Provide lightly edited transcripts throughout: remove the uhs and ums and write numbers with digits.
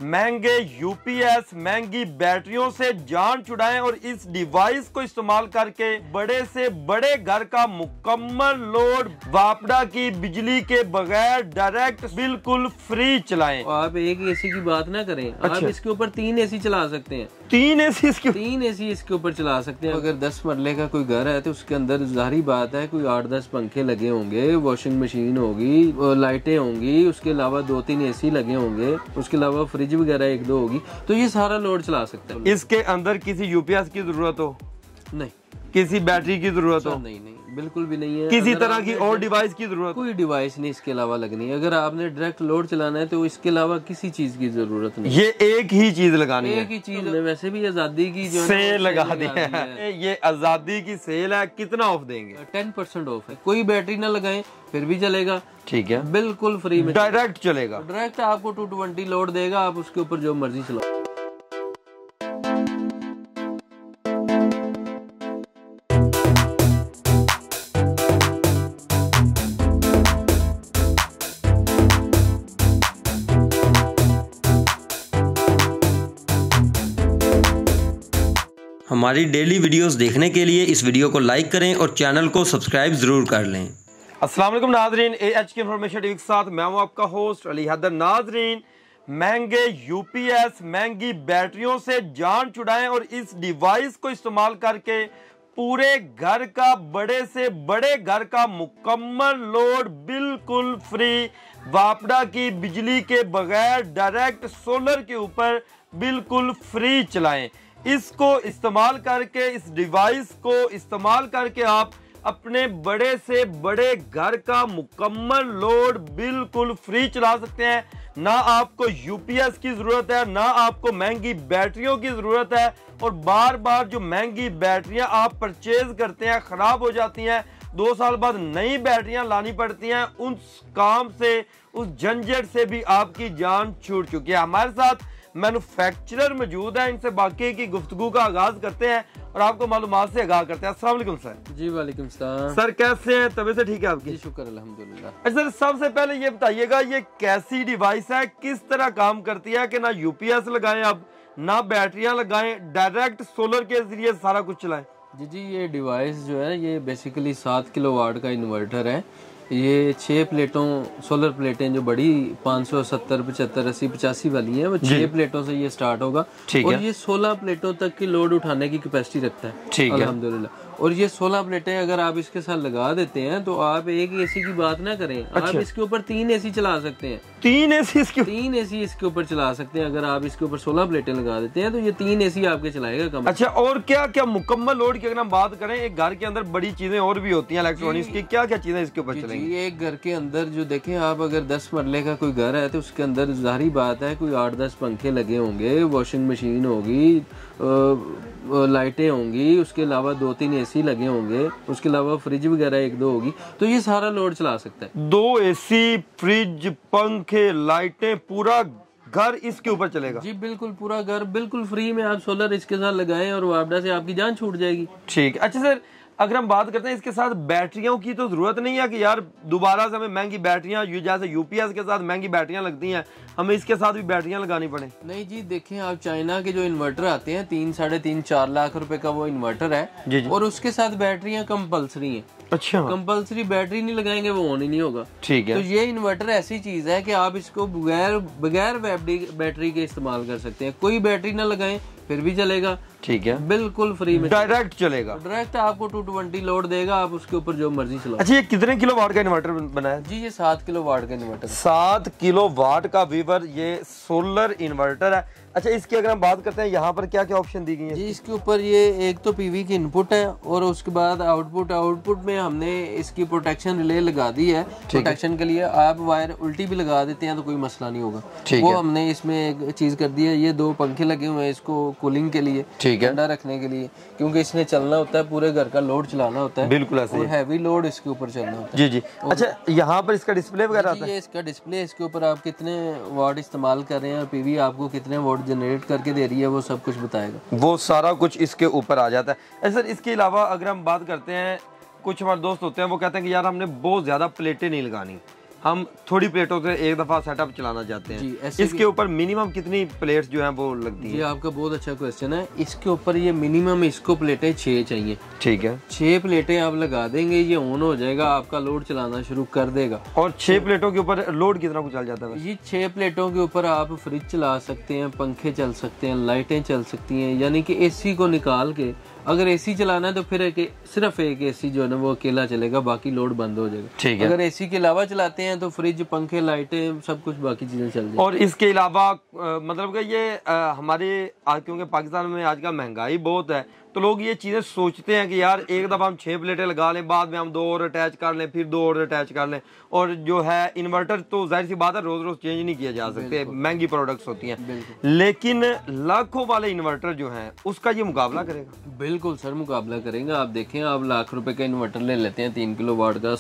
महंगे यूपीएस, महंगी बैटरियों से जान छुड़ाएं और इस डिवाइस को इस्तेमाल करके बड़े से बड़े घर का मुकम्मल लोड वापडा की बिजली के बगैर डायरेक्ट बिल्कुल फ्री चलाएं। आप एक एसी की बात ना करें। अच्छा। आप इसके ऊपर 3 एसी चला सकते हैं। 3 एसी 3 एसी इसके ऊपर चला सकते हैं। अगर 10 मरले का कोई घर है तो उसके अंदर जाहिर बात है कोई 8-10 पंखे लगे होंगे, वॉशिंग मशीन होगी, लाइटें होंगी, उसके अलावा 2-3 एसी लगे होंगे, उसके अलावा फ्रिज वगैरह 1-2 होगी, तो ये सारा लोड चला सकता है। इसके अंदर किसी यूपीएस की जरूरत हो? नहीं। किसी बैटरी की जरूरत हो? नहीं, बिल्कुल भी नहीं है। किसी तरह की और डिवाइस की जरूरत? कोई डिवाइस नहीं इसके अलावा लगनी है। अगर आपने डायरेक्ट लोड चलाना है तो इसके अलावा किसी चीज की जरूरत नहीं। ये एक ही चीज लगानी है। एक ही चीज। वैसे भी आजादी की जो सेल लगा दी है। ये आजादी की सेल है। कितना ऑफ देंगे? 10% ऑफ है। कोई बैटरी ना लगाएं फिर भी चलेगा। ठीक है, बिल्कुल फ्री में डायरेक्ट चलेगा। डायरेक्ट आपको 220 लोड देगा, आप उसके ऊपर जो मर्जी चलाओ। हमारी डेली वीडियोस देखने के लिए इस वीडियो को लाइक करें और चैनल को सब्सक्राइब जरूर कर लें। अस्सलाम वालेकुम नाजरीन, AH की इंफॉर्मेशन टीवी के साथ मैं हूं आपका होस्ट अली हैदर। नाजरीन, महंगे यूपीएस, महंगी बैटरियों से जान छुड़ाएं और इस डिवाइस को इस्तेमाल करके पूरे घर का, बड़े से बड़े घर का मुकम्मल लोड बिल्कुल फ्री वापडा की बिजली के बगैर डायरेक्ट सोलर के ऊपर बिल्कुल फ्री चलाएं। इसको इस्तेमाल करके, इस डिवाइस को इस्तेमाल करके आप अपने बड़े से बड़े घर का मुकम्मल लोड बिल्कुल फ्री चला सकते हैं। ना आपको यूपीएस की जरूरत है, ना आपको महंगी बैटरियों की जरूरत है। और बार बार जो महंगी बैटरियां आप परचेज करते हैं खराब हो जाती हैं, 2 साल बाद नई बैटरियां लानी पड़ती हैं। उस काम से, उस झंझट से भी आपकी जान छूट चुकी है। हमारे साथ मैन्युफैक्चरर मौजूद है, इनसे बाकी की गुफ्तगू का आगाज करते हैं और आपको मालूमात से आगाह करते हैं। अस्सलाम वालेकुम सर। जी वालेकुम सलाम। सर कैसे हैं? तबीयत से ठीक है आपकी? शुक्र अल्हम्दुलिल्लाह। अच्छा सर, सबसे पहले ये बताइएगा ये कैसी डिवाइस है, किस तरह काम करती है कि ना यूपीएस लगाएं अब, ना बैटरियां लगाएं, डायरेक्ट सोलर के जरिए सारा कुछ चलाएं? जी, ये डिवाइस जो है ये बेसिकली 7 किलोवाट का इन्वर्टर है। ये 6 प्लेटों, सोलर प्लेटें जो बड़ी 570, 75, 80, 85 वाली हैं, वो 6 प्लेटों से ये स्टार्ट होगा। और ये 16 प्लेटों तक की लोड उठाने की कैपेसिटी रखता है अल्हम्दुलिल्लाह। और ये 16 प्लेटें अगर आप इसके साथ लगा देते हैं तो आप एक एसी की बात ना करें। अच्छा। आप इसके ऊपर 3 एसी चला सकते हैं। 3 एसी इसके ऊपर चला सकते हैं। अगर आप इसके ऊपर 16 प्लेटें लगा देते हैं तो ये 3 एसी आपके चलाएगा कम। अच्छा, और क्या क्या मुकम्मल लोड की अगर हम बात करें, एक घर के अंदर बड़ी चीजें और भी होती हैं इलेक्ट्रॉनिक्स की, क्या क्या चीजें इसके ऊपर चलेंगी? एक घर के अंदर जो देखें आप, अगर 10 मरले का कोई घर है तो उसके अंदर जाहिर बात है कोई 8-10 पंखे लगे होंगे, वॉशिंग मशीन होगी, लाइटें होंगी, उसके अलावा 2-3 एसी लगे होंगे, उसके अलावा फ्रिज वगैरह 1-2 होगी, तो ये सारा लोड चला सकता है। 2 एसी, फ्रिज, पंखे, लाइटें, पूरा घर इसके ऊपर चलेगा? जी बिल्कुल, पूरा घर बिल्कुल फ्री में आप सोलर इसके साथ लगाएं और वापडा से आपकी जान छूट जाएगी। ठीक। अच्छा सर, अगर हम बात करते हैं इसके साथ बैटरियों की, तो जरूरत नहीं है कि यार दोबारा से हमें महंगी बैटरियां, जैसे यूपीएस के साथ महंगी बैटरियां लगती हैं, हमें इसके साथ भी बैटरियां लगानी पड़े? नहीं जी, देखें आप चाइना के जो इन्वर्टर आते हैं 3, 3.5, 4 लाख रुपए का वो इन्वर्टर है। जी। और उसके साथ बैटरियां कंपल्सरी हैं। अच्छा। कंपल्सरी बैटरी नहीं लगाएंगे वो ऑन ही नहीं होगा। ठीक है। तो ये इन्वर्टर ऐसी चीज है कि आप इसको बगैर बैटरी के इस्तेमाल कर सकते हैं। कोई बैटरी ना लगाएं फिर भी चलेगा। ठीक है, बिल्कुल फ्री में डायरेक्ट चलेगा। डायरेक्ट आपको 220 लोड देगा, आप उसके ऊपर जो मर्जी चलाओ। अच्छा, ये कितने किलोवाट का इन्वर्टर बना है? जी ये 7 किलोवाट का इन्वर्टर। 7 किलोवाट का वीवर ये सोलर इन्वर्टर है। अच्छा, इसकी अगर हम बात करते हैं, यहाँ पर क्या क्या ऑप्शन दी गई है? जी इसके ऊपर ये एक तो पीवी की इनपुट है और उसके बाद आउटपुट में हमने इसकी प्रोटेक्शन रिले लगा दी है। प्रोटेक्शन के लिए आप वायर उल्टी भी लगा देते हैं तो कोई मसला नहीं होगा। वो हमने इसमें एक चीज कर दी है, ये 2 पंखे लगे हुए हैं इसको कूलिंग के लिए, ठंडा रखने के लिए, क्योंकि इसने चलना होता है, पूरे घर का लोड चलाना होता है। बिल्कुल ऐसे और हैवी लोड इसके ऊपर चलना होता है। जी। अच्छा, यहाँ पर इसका डिस्प्ले वगैरह आता है? इसका डिस्प्ले, इसके ऊपर आप कितने वाट इस्तेमाल कर रहे हैं और पीवी आपको कितने वाट जनरेट करके दे रही है, वो सब कुछ बताएगा। वो सारा कुछ इसके ऊपर आ जाता है। सर, इसके अलावा अगर हम बात करते हैं, कुछ हमारे दोस्त होते हैं वो कहते हैं कि यार हमने बहुत ज्यादा प्लेटें नहीं लगानी, हम थोड़ी प्लेटों से एक दफा सेटअप चलाना चाहते हैं, इसके ऊपर मिनिमम कितनी प्लेट्स जो हैं वो लगती हैं? ये आपका बहुत अच्छा क्वेश्चन है। इसके ऊपर ये मिनिमम इसको प्लेटें 6 चाहिए। ठीक है, 6 प्लेटें आप लगा देंगे, ये ऑन हो जाएगा, आपका लोड चलाना शुरू कर देगा। और 6 प्लेटों के ऊपर लोड कितना कुछ चल जाता है? ये 6 प्लेटों के ऊपर आप फ्रिज चला सकते हैं, पंखे चल सकते हैं, लाइटें चल सकती हैं, यानी कि एसी को निकाल के अगर एसी चलाना है तो फिर सिर्फ एक एसी जो है ना वो अकेला चलेगा, बाकी लोड बंद हो जाएगा। ठीक है। अगर एसी के अलावा चलाते हैं तो फ्रिज, पंखे, लाइटें, सब कुछ बाकी चीजें चल जाएगी। और इसके अलावा मतलब कि ये हमारे क्योंकि पाकिस्तान में आजकल महंगाई बहुत है, तो लोग ये चीजें सोचते हैं कि यार एक दफा हम 6 प्लेटें लगा लें, बाद में हम 2 और अटैच कर लें, फिर 2 और अटैच कर लें। और जो है इन्वर्टर तो जाहिर सी बात है रोज रोज चेंज नहीं किया जा सकते, महंगी प्रोडक्ट्स होती हैं, लेकिन लाखों वाले इन्वर्टर जो हैं उसका ये मुकाबला करेगा? बिल्कुल सर, मुकाबला करेंगे। आप देखें, आप लाख रुपए का इन्वर्टर ले लेते हैं 3 किलोवाट का,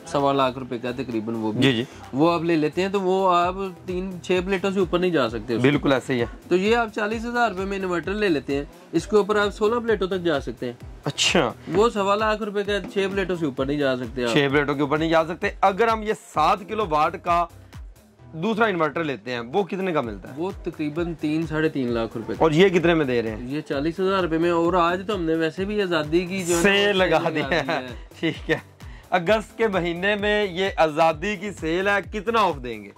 सवा लाख रुपए का तकरीबन, वो भी जी वो आप ले लेते हैं तो वो आप 6 प्लेटों से ऊपर नहीं जा सकते। बिल्कुल ऐसे ही है। तो ये आप 40,000 रुपए में इन्वर्टर ले लेते हैं, इसके ऊपर आप 16 प्लेटों तक जा सकते हैं। अच्छा, वो 1.25 लाख रुपए का 6 प्लेटों से ऊपर नहीं जा सकते आप। 6 प्लेटों के ऊपर नहीं जा सकते। अगर हम ये 7 किलोवाट का दूसरा इन्वर्टर लेते हैं वो कितने का मिलता है? वो तकरीबन 3-3.5 लाख रुपए। और ये कितने में दे रहे हैं? ये 40,000 रुपए में। और आज तो हमने वैसे भी आजादी की जो सेल लगा दी है। ठीक है, अगस्त के महीने में ये आजादी की सेल है, कितना ऑफ देंगे?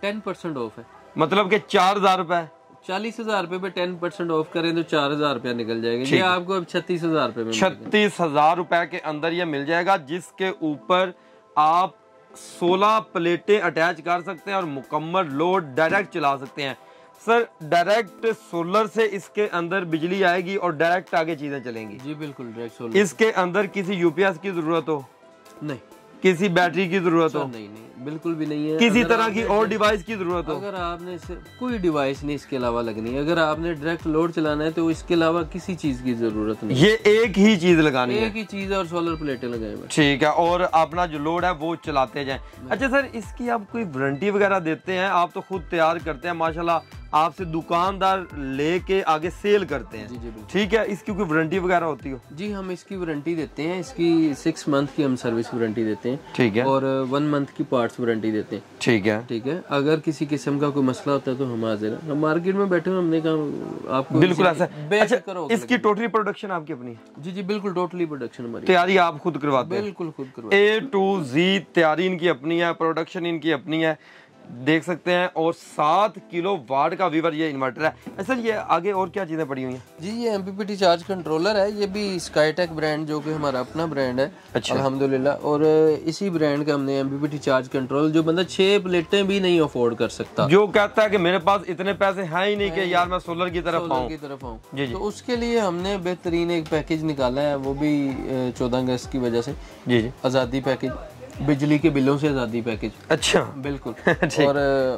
10% ऑफ है, मतलब कि 4,000 रुपए। 40,000 रुपए पे 10% ऑफ करें तो 4,000 रुपया निकल जाएगा। ये आपको अब 36,000 रुपए में 36,000 रुपए के अंदर ये मिल जाएगा, जिसके ऊपर आप 16 प्लेटें अटैच कर सकते हैं और मुकम्मल लोड डायरेक्ट चला सकते हैं। सर, डायरेक्ट सोलर से इसके अंदर बिजली आएगी और डायरेक्ट आगे चीजें चलेंगी? जी बिल्कुल, डायरेक्ट सोलर। इसके अंदर किसी यूपीएस की जरूरत हो? नहीं। किसी बैटरी की जरूरत हो? नहीं, बिल्कुल भी नहीं है। किसी तरह की और डिवाइस की जरूरत हो? अगर आपने कोई डिवाइस नहीं इसके अलावा लगनी है, अगर आपने डायरेक्ट लोड चलाना है तो इसके अलावा किसी चीज की जरूरत नहीं। ये एक ही चीज लगानी है? एक ही चीज और सोलर प्लेटें लगाए। ठीक है, और अपना जो लोड है वो चलाते जाएं। अच्छा सर, इसकी आप कोई वारंटी वगैरह देते हैं? आप तो खुद तैयार करते हैं माशाल्लाह, आपसे दुकानदार लेके आगे सेल करते हैं। जी, ठीक है, इसकी कोई वारंटी वगैरह होती हो? जी, हम इसकी वारंटी देते हैं। इसकी 6 मंथ की हम सर्विस वारंटी देते हैं। ठीक है। और 1 मंथ की पार्ट्स वारंटी देते हैं। ठीक है। ठीक है, अगर किसी किस्म का कोई मसला होता है तो हम हाजिर हैं। हम मार्केट में बैठे हुए, हमने कहा आपको बिल्कुल ऐसा। अच्छा, इसकी टोटली प्रोडक्शन आपकी अपनी है? जी बिल्कुल, टोटली प्रोडक्शन हमारी। तैयारी आप खुद करवाते हैं? बिल्कुल खुद करवाते हैं। A to Z तैयारी इनकी अपनी है, प्रोडक्शन इनकी अपनी है, देख सकते हैं। और 7 किलोवाट का वीवर ये इन्वर्टर है। सर, ये आगे और क्या चीजें पड़ी हुई हैं? जी, ये एमपीपीटी चार्ज कंट्रोलर है। ये भी स्काईटेक ब्रांड, जो कि हमारा अपना ब्रांड है। अच्छा। अल्हम्दुलिल्लाह। और इसी ब्रांड का हमने एमपीपीटी चार्ज कंट्रोल, जो बंदा 6 प्लेटें भी नहीं अफोर्ड कर सकता, जो कहता है कि मेरे पास इतने पैसे हैं ही नहीं कि यार मैं सोलर की तरफ आऊं, तो उसके लिए हमने बेहतरीन एक पैकेज निकाला है, वो भी 14 अगस्त की वजह से। जी, आज़ादी पैकेज, बिजली के बिलों से आज़ादी पैकेज। अच्छा, बिल्कुल। और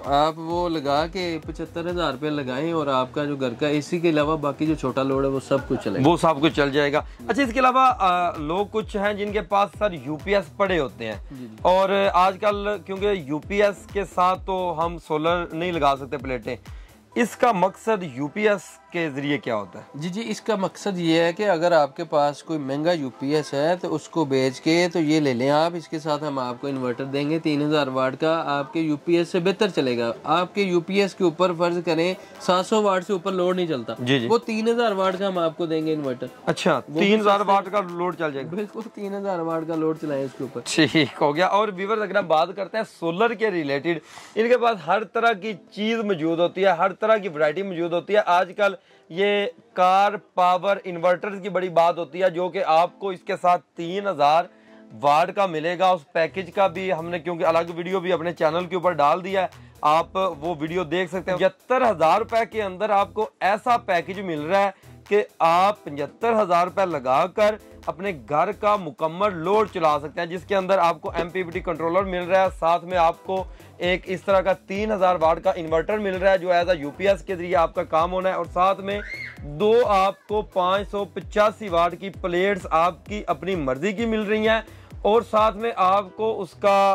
आप वो लगा के 75,000 रुपये लगाएं और आपका जो घर का एसी के अलावा बाकी जो छोटा लोड है वो सब कुछ चलेगा। वो सब कुछ चल जाएगा। अच्छा, इसके अलावा लोग कुछ हैं जिनके पास सर यूपीएस पड़े होते हैं, और आजकल क्योंकि यूपीएस के साथ तो हम सोलर नहीं लगा सकते प्लेटें, इसका मकसद यूपीएस के जरिए क्या होता है? जी, इसका मकसद ये है कि अगर आपके पास कोई महंगा यूपीएस है तो उसको बेच के तो ये ले लें आप। इसके साथ हम आपको इन्वर्टर देंगे 3000 वाट का, आपके यूपीएस से बेहतर चलेगा। आपके यूपीएस के ऊपर फर्ज करें 700 वाट से ऊपर लोड नहीं चलता, वो 3000 वाट का हम आपको देंगे इन्वर्टर। अच्छा, 3000 वाट का लोड चल जाएगा? बिल्कुल, 3000 वाट का लोड चलाएं इसके ऊपर। ठीक हो गया। और व्यूअर्स, अगर हम बात करते हैं सोलर के रिलेटेड, इनके पास हर तरह की चीज मौजूद होती है, हर तरह की वैरायटी मौजूद होती है। आजकल ये कार पावर इन्वर्टर्स की बड़ी बात होती है, जो कि आपको इसके साथ 3000 वाट का मिलेगा। उस पैकेज का भी हमने क्योंकि अलग वीडियो भी अपने चैनल के ऊपर डाल दिया है, आप वो वीडियो देख सकते हैं। 75,000 रुपए के अंदर आपको ऐसा पैकेज मिल रहा है कि आप 75,000 रुपए लगाकर अपने घर का मुकम्मल लोड चला सकते हैं, जिसके अंदर आपको एमपीपीटी कंट्रोलर मिल रहा है, साथ में आपको एक इस तरह का 3000 वाट का इन्वर्टर मिल रहा है जो एज अ यूपीएस के जरिए आपका काम होना है, और साथ में 2 आपको 585 वाट की प्लेट्स आपकी अपनी मर्जी की मिल रही हैं, और साथ में आपको उसका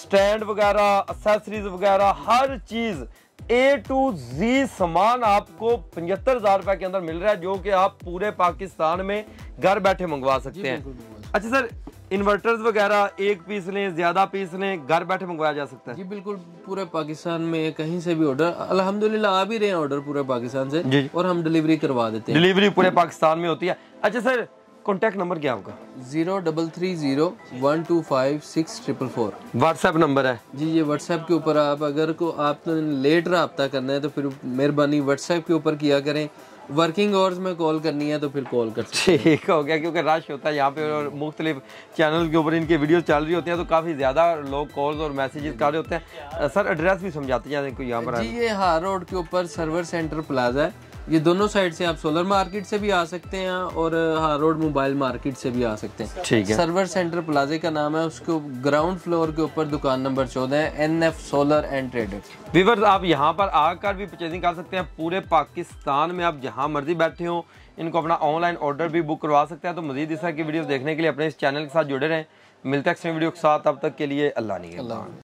स्टैंड वगैरह, एक्सेसरीज वगैरह, हर चीज A to Z सामान आपको 75,000 रुपए के अंदर मिल रहा है, जो कि आप पूरे पाकिस्तान में घर बैठे मंगवा सकते हैं। अच्छा सर, इन्वर्टर्स वगैरह एक पीस लें, ज्यादा पीस लें, घर बैठे मंगवाया जा सकता है? जी बिल्कुल, पूरे पाकिस्तान में कहीं से भी ऑर्डर, अल्हम्दुलिल्लाह आ भी रहे हैं ऑर्डर पूरे पाकिस्तान से जी। और हम डिलीवरी करवा देते हैं। डिलीवरी पूरे पाकिस्तान में होती है। अच्छा सर, कॉन्टेक्ट नंबर क्या आपका? 0330125644 व्हाट्सएप नंबर है जी। ये व्हाट्सएप के ऊपर आप अगर को आपने लेट रब्ता करना है तो फिर मेहरबानी व्हाट्सएप के ऊपर किया करें। वर्किंग आवर्स में कॉल करनी है तो फिर कॉल कर सकते हैं। ठीक हो गया, क्योंकि रश होता है यहाँ पे और मुख्तलिफ चैनल के ऊपर इनके वीडियो चल रही होती हैं, तो काफ़ी ज़्यादा लोग कॉल्स और मैसेजेस कर रहे होते हैं। सर एड्रेस भी समझाते हैं कोई यहाँ पर? जी, ये हार रोड के ऊपर सर्वर सेंटर प्लाजा है। ये दोनों साइड से आप सोलर मार्केट से भी आ सकते हैं और हार रोड मोबाइल मार्केट से भी आ सकते हैं। ठीक है। सर्वर सेंटर प्लाजे का नाम है, उसको ग्राउंड फ्लोर के ऊपर दुकान नंबर 14 है, NF solar and traders. Viewers, आप यहाँ पर आकर भी परचेजिंग कर सकते हैं। पूरे पाकिस्तान में आप जहाँ मर्जी बैठे हो, इनको अपना ऑनलाइन ऑर्डर भी बुक करवा सकते हैं। तो मजीद इस तरह की वीडियो देखने के लिए अपने इस चैनल के साथ जुड़े रहें। मिलते हैं नेक्स्ट वीडियो के साथ, तब तक के लिए अल्लाह निगहबान।